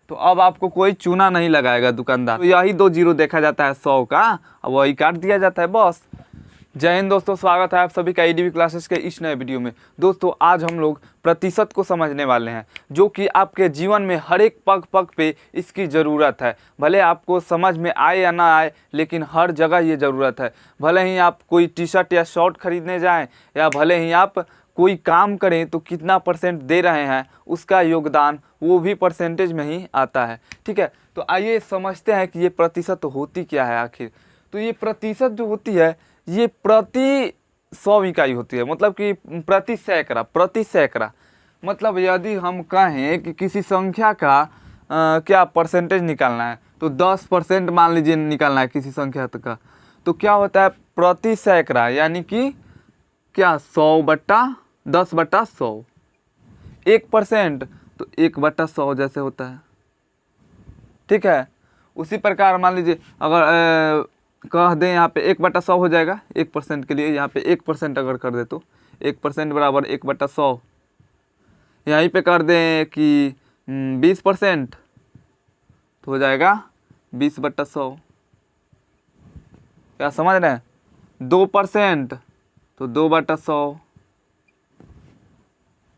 तो अब आपको कोई चूना नहीं लगाएगा दुकानदार। तो यही 2 जीरो देखा जाता है 100 का, अब वही काट दिया जाता है बस। जय हिंद दोस्तों, स्वागत है आप सभी का एडीवी क्लासेस के इस नए वीडियो में। दोस्तों आज हम लोग प्रतिशत को समझने वाले हैं, जो कि आपके जीवन में हर एक पग पग पे इसकी ज़रूरत है। भले आपको समझ में आए या ना आए, लेकिन हर जगह ये ज़रूरत है। भले ही आप कोई टी शर्ट या शर्ट खरीदने जाएं, या भले ही आप कोई काम करें तो कितना परसेंट दे रहे हैं, उसका योगदान वो भी परसेंटेज में ही आता है। ठीक है, तो आइए समझते हैं कि ये प्रतिशत होती क्या है आखिर। तो ये प्रतिशत जो होती है ये प्रति 100 इकाई होती है, मतलब कि प्रति सैकड़ा। मतलब यदि हम कहें कि किसी संख्या का क्या परसेंटेज निकालना है, तो 10% मान लीजिए निकालना है किसी संख्या का, तो क्या होता है प्रति सैकड़ा, यानी कि क्या 100/10/100। 1% तो 1/100 जैसे होता है। ठीक है, उसी प्रकार मान लीजिए अगर कह दें यहाँ पे 1/100 हो जाएगा 1% के लिए। यहाँ पे 1% अगर कर दे तो 1% बराबर 1/100। यहीं पे कर दें कि 20% तो हो जाएगा 20/100। क्या समझ रहे हैं? 2% तो 2/100।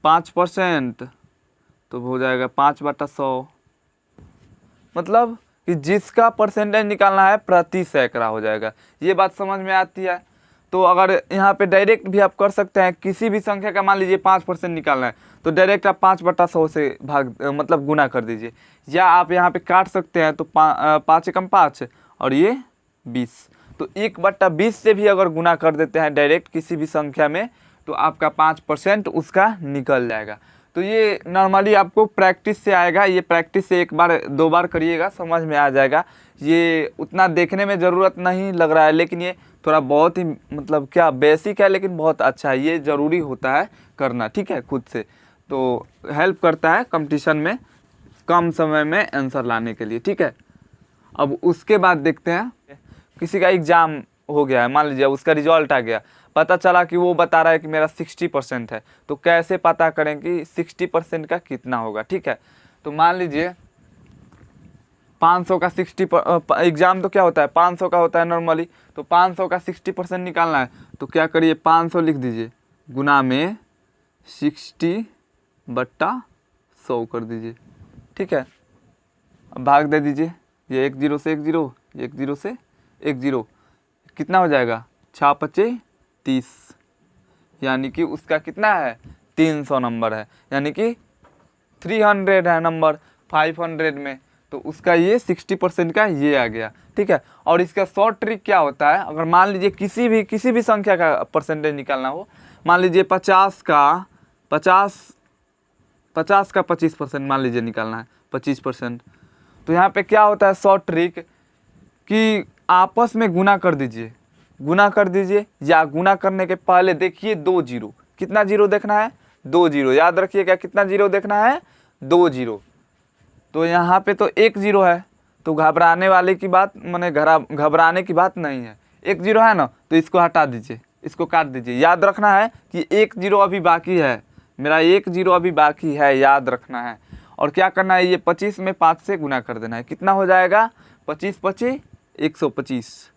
5% तो हो जाएगा 5/100। मतलब कि जिसका परसेंटेज निकालना है प्रति सैकड़ा हो जाएगा। ये बात समझ में आती है। तो अगर यहाँ पे डायरेक्ट भी आप कर सकते हैं, किसी भी संख्या का मान लीजिए 5% निकालना है, तो डायरेक्ट आप 5/100 से मतलब गुना कर दीजिए। या आप यहाँ पे काट सकते हैं, तो 5 एकम 5 और ये 20, तो 1/20 से भी अगर गुना कर देते हैं डायरेक्ट किसी भी संख्या में, तो आपका 5% उसका निकल जाएगा। तो ये नॉर्मली आपको प्रैक्टिस से आएगा। ये प्रैक्टिस से 1 बार 2 बार करिएगा, समझ में आ जाएगा। ये उतना देखने में ज़रूरत नहीं लग रहा है, लेकिन ये थोड़ा बहुत ही मतलब क्या बेसिक है, लेकिन बहुत अच्छा है। ये ज़रूरी होता है करना, ठीक है, खुद से। तो हेल्प करता है कंपटीशन में कम समय में आंसर लाने के लिए। ठीक है, अब उसके बाद देखते हैं किसी का एग्ज़ाम हो गया है, मान लीजिए उसका रिजल्ट आ गया, पता चला कि वो बता रहा है कि मेरा 60% है। तो कैसे पता करें कि 60% का कितना होगा? ठीक है, तो मान लीजिए 500 का 60 एग्ज़ाम तो क्या होता है 500 का होता है नॉर्मली। तो 500 का 60% निकालना है, तो क्या करिए 500 लिख दीजिए, गुना में 60/100 कर दीजिए। ठीक है, अब भाग दे दीजिए, ये 1 0 से 1 0, 1 0 से 1 0, कितना हो जाएगा 6×5 30, यानी कि उसका कितना है 300 नंबर है, यानी कि 300 है नंबर 500 में। तो उसका ये 60% का ये आ गया। ठीक है, और इसका शॉर्ट ट्रिक क्या होता है, अगर मान लीजिए किसी भी संख्या का परसेंटेज निकालना हो, मान लीजिए 50 का 25% मान लीजिए निकालना है 25%। तो यहाँ पे क्या होता है शॉर्ट ट्रिक कि आपस में गुना कर दीजिए, या गुना करने के पहले देखिए 2 जीरो। कितना जीरो देखना है? 2 जीरो। याद रखिएगा कितना जीरो देखना है? 2 जीरो। तो यहाँ पे तो 1 जीरो है, तो घबराने वाले की बात माने घबराने की बात नहीं है। 1 जीरो है ना, तो इसको हटा दीजिए, इसको काट दीजिए। याद रखना है कि 1 जीरो अभी बाकी है, मेरा 1 जीरो अभी बाकी है, याद रखना है। और क्या करना है, ये 25 में 5 से गुना कर देना है। कितना हो जाएगा 25×25 125।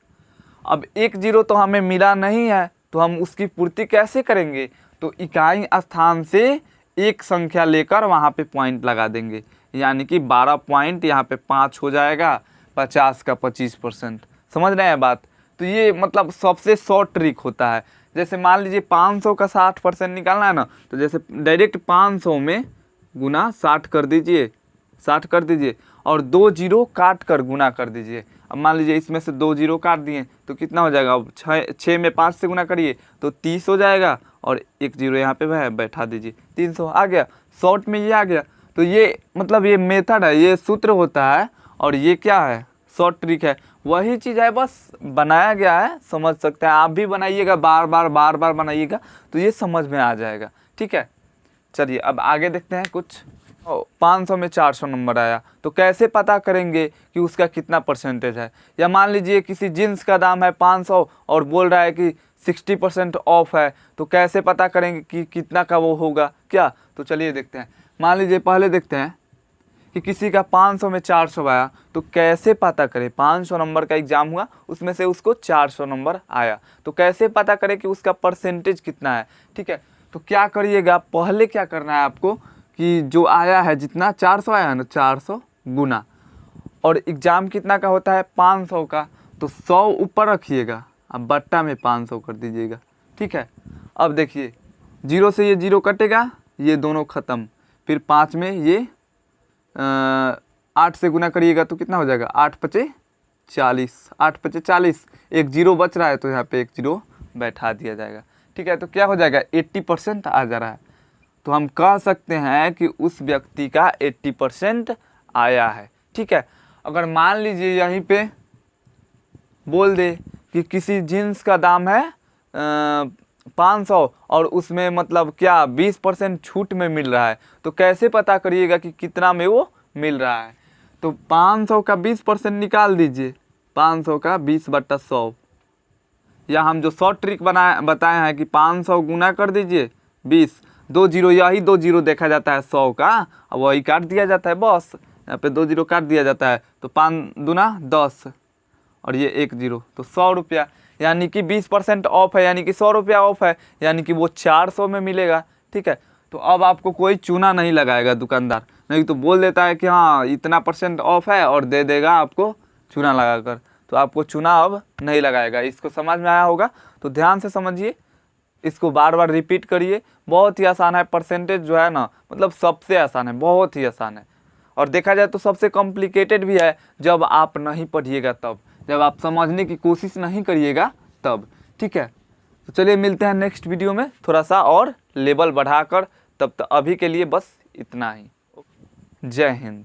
अब 1 जीरो तो हमें मिला नहीं है, तो हम उसकी पूर्ति कैसे करेंगे? तो इकाई स्थान से एक संख्या लेकर वहाँ पे पॉइंट लगा देंगे, यानी कि 12 पॉइंट, यहाँ पे 5 हो जाएगा। 50 का 25%, समझ रहे हैं बात? तो ये मतलब सबसे शॉर्ट ट्रिक होता है। जैसे मान लीजिए 500 का 60% निकालना है ना, तो जैसे डायरेक्ट 500 में गुना 60 कर दीजिए, 60 कर दीजिए, और 2 जीरो काट कर गुना कर दीजिए। अब मान लीजिए इसमें से 2 जीरो काट दिए, तो कितना हो जाएगा? अब 6 में 5 से गुना करिए तो 30 हो जाएगा, और 1 जीरो यहाँ पे बैठा दीजिए, 300 आ गया। शॉर्ट में ये आ गया। तो ये मतलब ये मेथड है, ये सूत्र होता है, और ये क्या है शॉर्ट ट्रिक है। वही चीज़ है, बस बनाया गया है, समझ सकते हैं। आप भी बनाइएगा, बार बार बनाइएगा, तो ये समझ में आ जाएगा। ठीक है, चलिए अब आगे देखते हैं कुछ। 500 में 400 नंबर आया, तो कैसे पता करेंगे कि उसका कितना परसेंटेज है? या मान लीजिए किसी जीन्स का दाम है 500 और बोल रहा है कि 60% ऑफ है, तो कैसे पता करेंगे कि कितना का वो होगा क्या? तो चलिए देखते हैं। मान लीजिए पहले देखते हैं कि किसी का 500 में 400 आया, तो कैसे पता करें 500 नंबर का एग्ज़ाम हुआ उसमें से उसको 400 नंबर आया, तो कैसे पता करें कि उसका परसेंटेज कितना है। ठीक है, तो क्या करिएगा, पहले क्या करना है आपको कि जो आया है जितना 400 आया है ना, 400 गुना, और एग्ज़ाम कितना का होता है 500 का, तो 100 ऊपर रखिएगा, अब बट्टा में 500 कर दीजिएगा। ठीक है, अब देखिए 0 से ये 0 कटेगा, ये दोनों ख़त्म, फिर 5 में ये 8 से गुना करिएगा तो कितना हो जाएगा, 8 पचे 40, 8 पचे 40, एक 0 बच रहा है तो यहाँ पे एक 0 बैठा दिया जाएगा। ठीक है, तो क्या हो जाएगा 80% आ जा रहा है, तो हम कह सकते हैं कि उस व्यक्ति का 80% आया है। ठीक है, अगर मान लीजिए यहीं पे बोल दे कि किसी जीन्स का दाम है 500 और उसमें मतलब क्या 20% छूट में मिल रहा है, तो कैसे पता करिएगा कि कितना में वो मिल रहा है। तो 500 का 20% निकाल दीजिए, 500 का 20/100, या हम जो शॉर्ट ट्रिक बताए हैं कि 500 गुना कर दीजिए 20, 2 जीरो, यही 2 जीरो देखा जाता है 100 का, अब वही काट दिया जाता है, बस यहाँ पे 2 जीरो काट दिया जाता है, तो 5 दूना 10 और ये 1 जीरो, तो 100 रुपया, यानी कि 20% ऑफ है, यानी कि 100 रुपया ऑफ है, यानी कि वो 400 में मिलेगा। ठीक है, तो अब आपको कोई चूना नहीं लगाएगा दुकानदार, नहीं तो बोल देता है कि हाँ इतना % ऑफ है और दे देगा आपको चूना लगाकर, तो आपको चूना अब नहीं लगाएगा। इसको समझ में आया होगा, तो ध्यान से समझिए, इसको बार बार रिपीट करिए, बहुत ही आसान है। परसेंटेज जो है ना, मतलब सबसे आसान है, बहुत ही आसान है, और देखा जाए तो सबसे कॉम्प्लिकेटेड भी है जब आप नहीं पढ़िएगा तब, जब आप समझने की कोशिश नहीं करिएगा तब। ठीक है, तो चलिए मिलते हैं नेक्स्ट वीडियो में थोड़ा सा और लेवल बढ़ाकर, तब तक अभी के लिए बस इतना ही। जय हिंद।